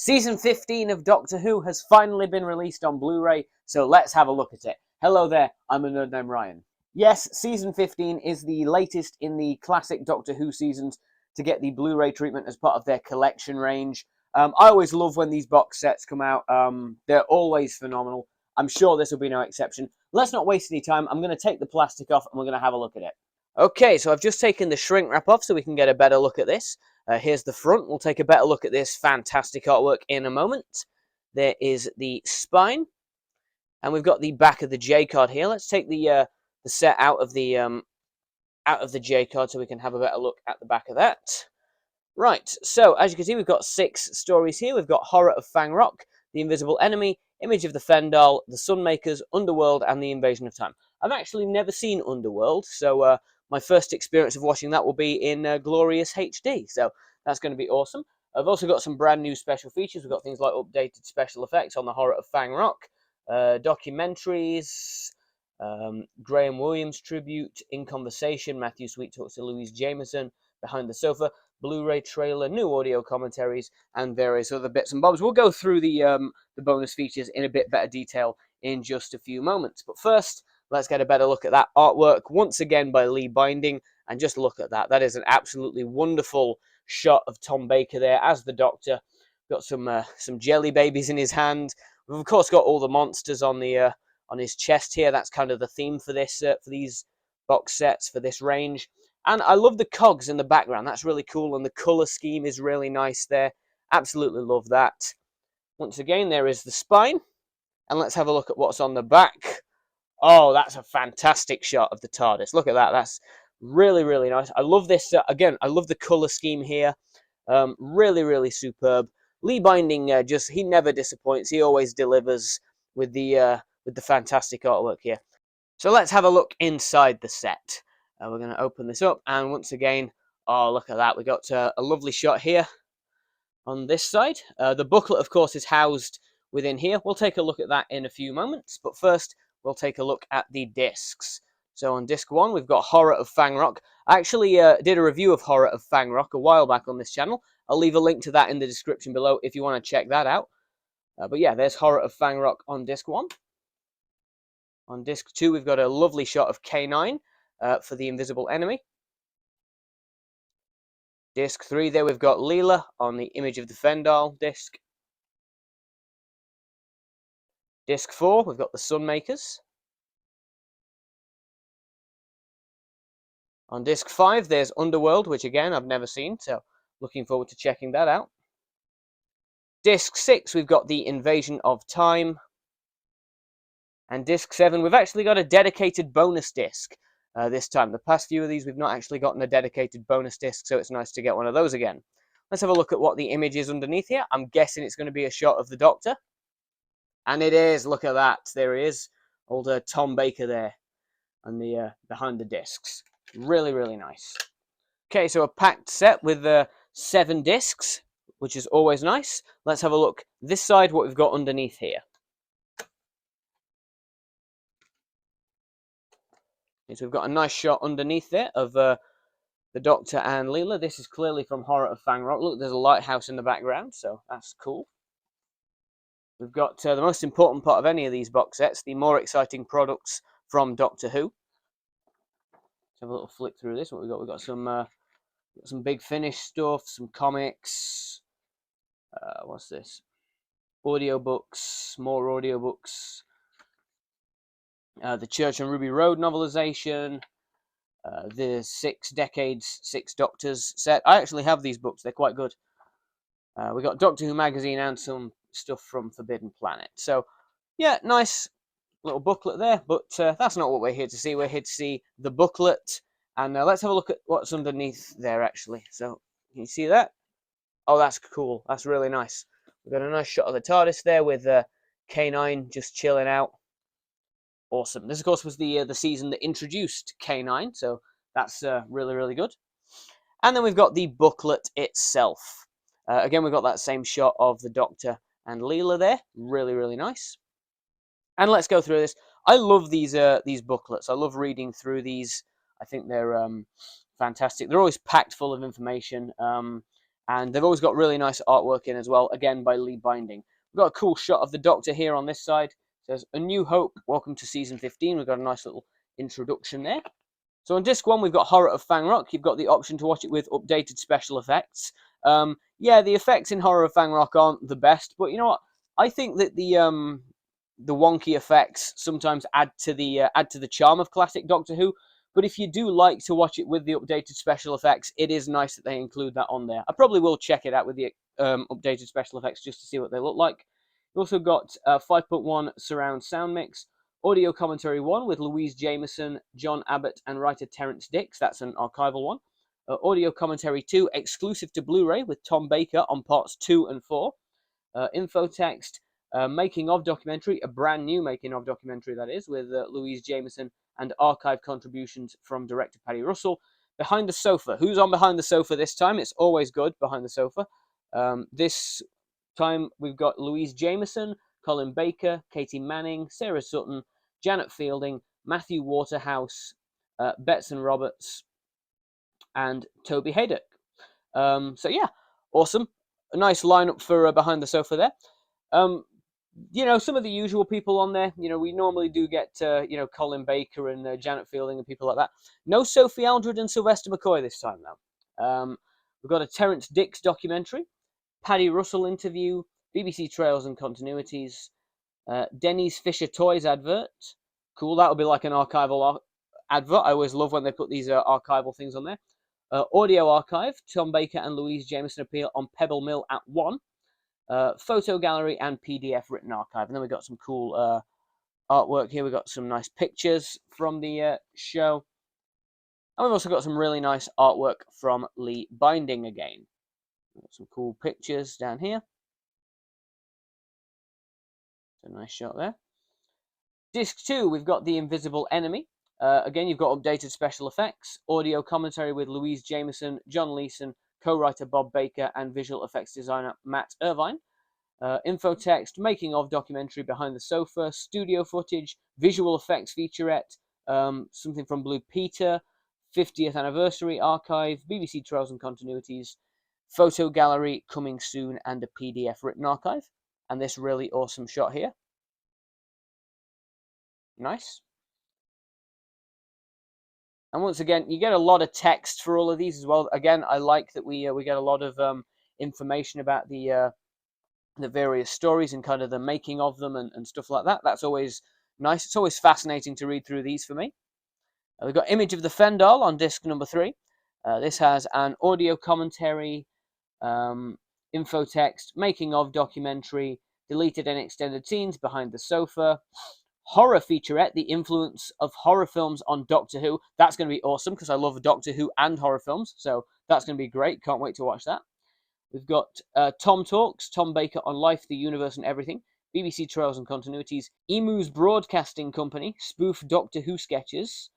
Season 15 of Doctor Who has finally been released on Blu-ray, so let's have a look at it. Hello there, I'm a nerd named Ryan. Yes, Season 15 is the latest in the classic Doctor Who seasons to get the Blu-ray treatment as part of their collection range. I always love when these box sets come out. They're always phenomenal. I'm sure this will be no exception. Let's not waste any time. I'm going to take the plastic off and we're going to have a look at it. Okay, so I've just taken the shrink wrap off so we can get a better look at this. Here's the front. We'll take a better look at this fantastic artwork in a moment. There is the spine, and we've got the back of the J card here. Let's take the set out of the J card so we can have a better look at the back of that. Right, so as you can see, we've got 6 stories here. We've got Horror of Fang Rock, The Invisible Enemy, Image of the Fendal, The Sunmakers, Underworld, and The Invasion of Time. I've actually never seen Underworld, so my first experience of watching that will be in glorious HD, so that's going to be awesome. I've also got some brand new special features. We've got things like updated special effects on the Horror of Fang Rock, documentaries, Graham Williams tribute, In Conversation, Matthew Sweet talks to Louise Jameson, Behind the Sofa, Blu-ray trailer, new audio commentaries, and various other bits and bobs. We'll go through the bonus features in a bit better detail in just a few moments. But first, let's get a better look at that artwork, once again by Lee Binding, and just look at that. That is an absolutely wonderful shot of Tom Baker there as the Doctor. Got some jelly babies in his hand. We've of course got all the monsters on his chest here. That's kind of the theme for this for these box sets, for this range. And I love the cogs in the background. That's really cool, and the color scheme is really nice there. Absolutely love that. Once again, there is the spine, and let's have a look at what's on the back. Oh, that's a fantastic shot of the TARDIS. Look at that. That's really, really nice. I love this. Again, I love the color scheme here. Really, really superb. Lee Binding, he never disappoints. He always delivers with the fantastic artwork here. So let's have a look inside the set. We're going to open this up, and once again, oh, look at that. We got a lovely shot here on this side. The booklet, of course, is housed within here. We'll take a look at that in a few moments, but first, we'll take a look at the discs. So on disc 1, we've got Horror of Fang Rock. I actually did a review of Horror of Fang Rock a while back on this channel. I'll leave a link to that in the description below if you want to check that out. But yeah, there's Horror of Fang Rock on disc 1. On disc 2, we've got a lovely shot of K9 for The Invisible Enemy. Disc 3, there we've got Leela on the Image of the Fendal disc. Disc 4, we've got the Sunmakers. On disc 5, there's Underworld, which again, I've never seen, so looking forward to checking that out. Disc 6, we've got the Invasion of Time. And disc 7, we've actually got a dedicated bonus disc this time. The past few of these, we've not actually gotten a dedicated bonus disc, so it's nice to get one of those again. Let's have a look at what the image is underneath here. I'm guessing it's going to be a shot of the Doctor. And it is. Look at that. There he is. Old Tom Baker there and behind the discs. Really, really nice. Okay, so a packed set with 7 discs, which is always nice. Let's have a look this side, what we've got underneath here. Okay, so we've got a nice shot underneath there of the Doctor and Leela. This is clearly from Horror of Fang Rock. Look, there's a lighthouse in the background, so that's cool. We've got the most important part of any of these box sets, the more exciting products from Doctor Who. Let's have a little flick through this. What we got? We've got some Big Finish stuff, some comics. What's this? Audiobooks, more audiobooks. The Church on Ruby Road novelization. The 6 Decades, 6 Doctors set. I actually have these books. They're quite good. We got Doctor Who magazine and some stuff from Forbidden Planet. So, yeah, nice little booklet there. But that's not what we're here to see. We're here to see the booklet. And let's have a look at what's underneath there, actually. So, can you see that? Oh, that's cool. That's really nice. We've got a nice shot of the TARDIS there with K9 just chilling out. Awesome. This, of course, was the season that introduced K9. So, that's really, really good. And then we've got the booklet itself. Again, we've got that same shot of the Doctor and Leela there. Really, really nice. And let's go through this. I love these booklets. I love reading through these. I think they're fantastic. They're always packed full of information. And they've always got really nice artwork in as well, again by Lee Binding. We've got a cool shot of the Doctor here on this side. It says, A New Hope, welcome to Season 15. We've got a nice little introduction there. So on disc 1, we've got Horror of Fang Rock. You've got the option to watch it with updated special effects. Yeah, the effects in Horror of Fang Rock aren't the best, but you know what? I think that the wonky effects sometimes add to the charm of classic Doctor Who. But if you do like to watch it with the updated special effects, it is nice that they include that on there. I probably will check it out with the updated special effects just to see what they look like. You've also got 5.1 surround sound mix, audio commentary 1 with Louise Jameson, John Abbott, and writer Terrence Dicks. That's an archival one. Audio commentary 2, exclusive to Blu-ray with Tom Baker on parts 2 and 4. Info text, making of documentary, a brand new making of documentary that is, with Louise Jameson, and archive contributions from director Paddy Russell. Behind the Sofa. Who's on Behind the Sofa this time? It's always good, Behind the Sofa. This time we've got Louise Jameson, Colin Baker, Katie Manning, Sarah Sutton, Janet Fielding, Matthew Waterhouse, Betson Roberts, and Toby Haydock. So yeah, awesome. A nice lineup for Behind the Sofa there. You know, some of the usual people on there. You know, we normally do get, you know, Colin Baker and Janet Fielding and people like that. No Sophie Aldred and Sylvester McCoy this time, though. We've got a Terrence Dicks documentary, Paddy Russell interview, BBC Trails and Continuities, Denny's Fisher Toys advert. Cool, that'll be like an archival advert. I always love when they put these archival things on there. Audio archive, Tom Baker and Louise Jameson appear on Pebble Mill at 1. Photo gallery and PDF written archive. And then we've got some cool artwork here. We've got some nice pictures from the show. And we've also got some really nice artwork from Lee Binding again. We've got some cool pictures down here. It's a nice shot there. Disc 2, we've got The Invisible Enemy. Again, you've got updated special effects, audio commentary with Louise Jameson, John Leeson, co-writer Bob Baker, and visual effects designer Matt Irvine. Info text, making of documentary Behind the Sofa, studio footage, visual effects featurette, something from Blue Peter, 50th anniversary archive, BBC Trails and Continuities, photo gallery coming soon, and a PDF written archive. And this really awesome shot here. Nice. And once again, you get a lot of text for all of these as well. Again, I like that we get a lot of information about the various stories and kind of the making of them and stuff like that. That's always nice. It's always fascinating to read through these for me. We've got Image of the Fendal on disc number 3. This has an audio commentary, info text, making of documentary, deleted and extended scenes, Behind the Sofa, horror featurette, the influence of horror films on Doctor Who. That's going to be awesome because I love Doctor Who and horror films, so that's going to be great. Can't wait to watch that. We've got Tom Talks, Tom Baker on Life, the Universe and Everything, BBC Trails and Continuities, Emu's Broadcasting Company, spoof Doctor Who sketches,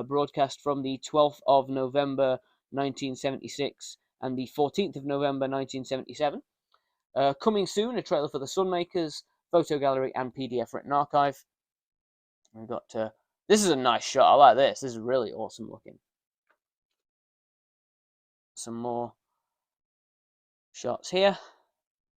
broadcast from the 12th of November 1976 and the 14th of November 1977. Coming soon, a trailer for the Sunmakers, photo gallery and PDF written archive. We've got, this is a nice shot. I like this. This is really awesome looking. Some more shots here.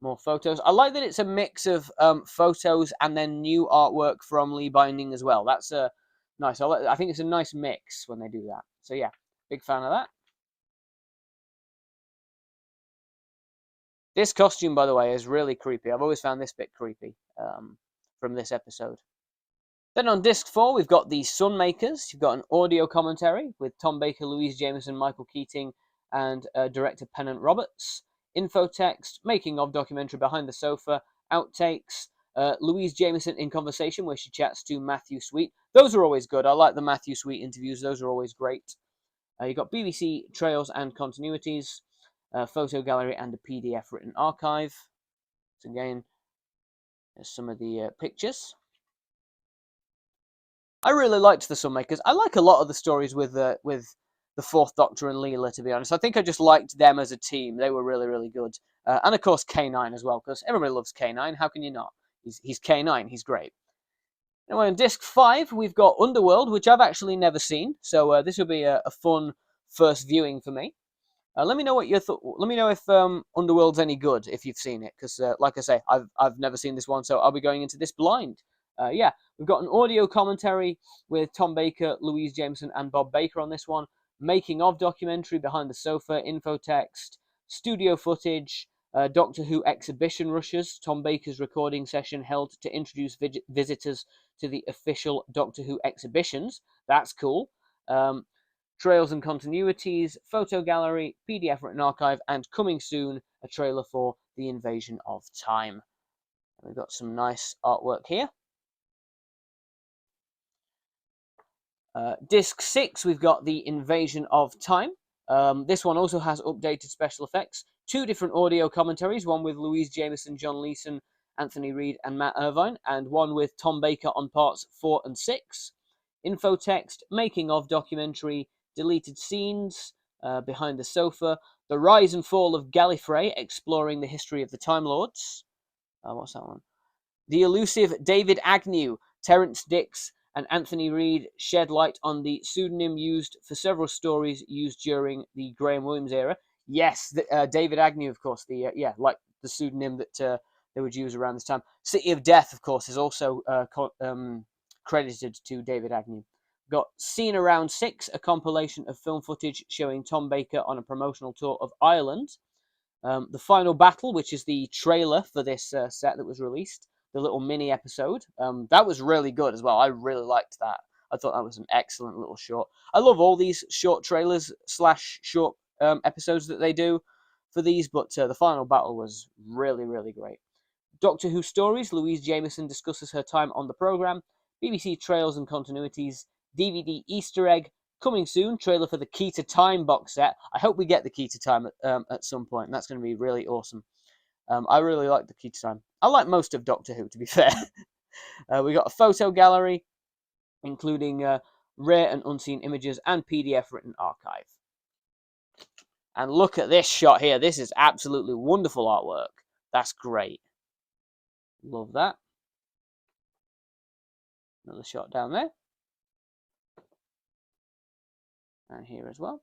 More photos. I like that it's a mix of photos and then new artwork from Lee Binding as well. That's nice. I think it's a nice mix when they do that. So yeah, big fan of that. This costume, by the way, is really creepy. I've always found this bit creepy from this episode. Then on disc 4, we've got the Sunmakers. You've got an audio commentary with Tom Baker, Louise Jameson, Michael Keating, and director Pennant Roberts. Info text, making of documentary Behind the Sofa, outtakes, Louise Jameson in conversation where she chats to Matthew Sweet. Those are always good. I like the Matthew Sweet interviews. Those are always great. You've got BBC Trails and Continuities, photo gallery and a PDF written archive. So again, there's some of the pictures. I really liked the Sunmakers. I like a lot of the stories with the Fourth Doctor and Leela, to be honest. I think I just liked them as a team. They were really, really good. And of course K9 as well, because everybody loves K9. How can you not? He's K9. He's great. Anyway, on disc 5, we've got Underworld, which I've actually never seen. So this will be a fun first viewing for me. Let me know what your let me know if Underworld's any good, if you've seen it, because like I say, I've never seen this one, so I'll be going into this blind. Yeah, we've got an audio commentary with Tom Baker, Louise Jameson, and Bob Baker on this one. Making of documentary, behind the sofa, info text, studio footage, Doctor Who exhibition rushes, Tom Baker's recording session held to introduce visitors to the official Doctor Who exhibitions. That's cool. Trails and continuities, photo gallery, PDF written archive, and coming soon, a trailer for The Invasion of Time. We've got some nice artwork here. Disc 6, we've got The Invasion of Time. This one also has updated special effects. 2 different audio commentaries, one with Louise Jameson, John Leeson, Anthony Reid, and Matt Irvine, and one with Tom Baker on parts 4 and 6. Info text, making of documentary, deleted scenes, behind the sofa, the rise and fall of Gallifrey, exploring the history of the Time Lords. What's that one? The elusive David Agnew, Terrence Dix, and Anthony Reid shed light on the pseudonym used for several stories used during the Graham Williams era. Yes, David Agnew, of course, like the pseudonym that they would use around this time. City of Death, of course, is also credited to David Agnew. Got Scene Around 6, a compilation of film footage showing Tom Baker on a promotional tour of Ireland. The Final Battle, which is the trailer for this set that was released, the little mini episode. That was really good as well. I really liked that. I thought that was an excellent little short. I love all these short trailers / short episodes that they do for these, but the Final Battle was really, really great. Doctor Who Stories, Louise Jameson discusses her time on the programme. BBC Trails and Continuities, DVD Easter egg, coming soon, trailer for the Key to Time box set. I hope we get the Key to Time at some point, and that's going to be really awesome. I really like the Key to Time. I like most of Doctor Who, to be fair. We got a photo gallery, including rare and unseen images and PDF written archive. And look at this shot here. This is absolutely wonderful artwork. That's great. Love that. Another shot down there. And here as well.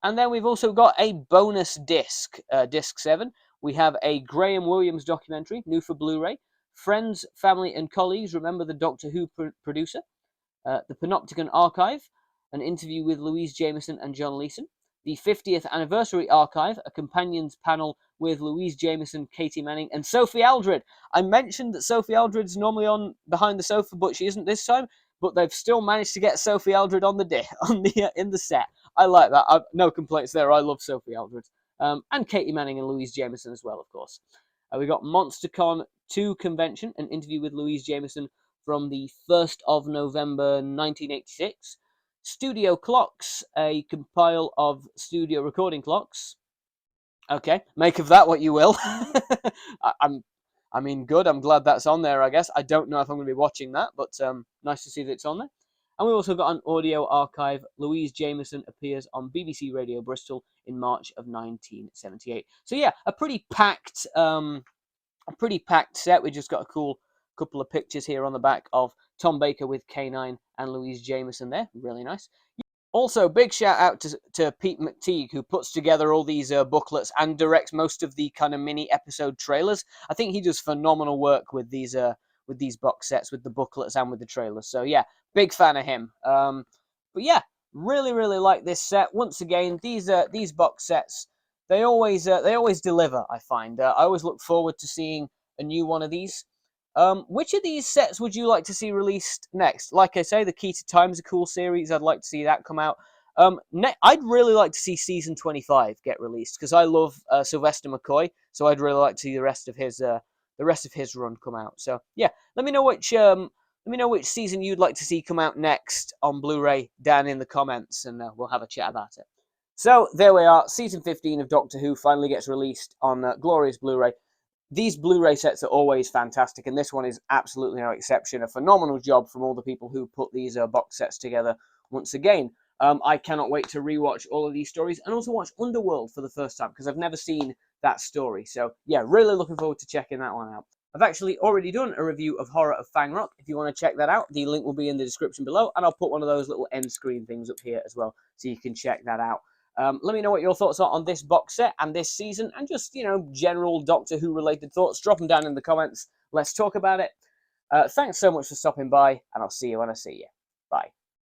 And then we've also got a bonus disc, disc 7. We have a Graham Williams documentary, new for Blu-ray. Friends, family, and colleagues remember the Doctor Who producer. The Panopticon Archive, an interview with Louise Jameson and John Leeson. The 50th Anniversary Archive, a companions panel with Louise Jameson, Katie Manning, and Sophie Aldred. I mentioned that Sophie Aldred's normally on Behind the Sofa, but she isn't this time. But they've still managed to get Sophie Aldred on in the set. I like that. No complaints there. I love Sophie Aldred. And Katie Manning and Louise Jameson as well, of course. We got MonsterCon 2 convention, an interview with Louise Jameson from the 1st of November 1986. Studio Clocks, a compile of studio recording clocks. Okay, make of that what you will. I mean, good. I'm glad that's on there, I guess. I don't know if I'm going to be watching that, but nice to see that it's on there. And we also got an audio archive. Louise Jameson appears on BBC Radio Bristol in March of 1978. So yeah, a pretty packed set. We just got a cool couple of pictures here on the back of Tom Baker with K9 and Louise Jameson there. Really nice. Also, big shout out to Pete McTeague, who puts together all these booklets and directs most of the kind of mini episode trailers. I think he does phenomenal work with these box sets, with the booklets and with the trailers. So yeah, big fan of him. But yeah, really, really like this set. Once again, these box sets, they always deliver. I find I always look forward to seeing a new one of these. Which of these sets would you like to see released next? Like I say, the Key to Time is a cool series. I'd like to see that come out. I'd really like to see season 25 get released, because I love Sylvester McCoy. So I'd really like to see the rest of his run come out. So yeah, let me know which season you'd like to see come out next on Blu-ray down in the comments, and we'll have a chat about it. So there we are. Season 15 of Doctor Who finally gets released on glorious Blu-ray. These Blu-ray sets are always fantastic, and this one is absolutely no exception. A phenomenal job from all the people who put these box sets together once again. I cannot wait to rewatch all of these stories and also watch Underworld for the first time, because I've never seen that story. So yeah, really looking forward to checking that one out. I've actually already done a review of Horror of Fang Rock. If you want to check that out, the link will be in the description below, and I'll put one of those little end screen things up here as well, so you can check that out. Let me know what your thoughts are on this box set and this season, and just, general Doctor Who related thoughts. Drop them down in the comments. Let's talk about it. Thanks so much for stopping by, and I'll see you when I see you. Bye.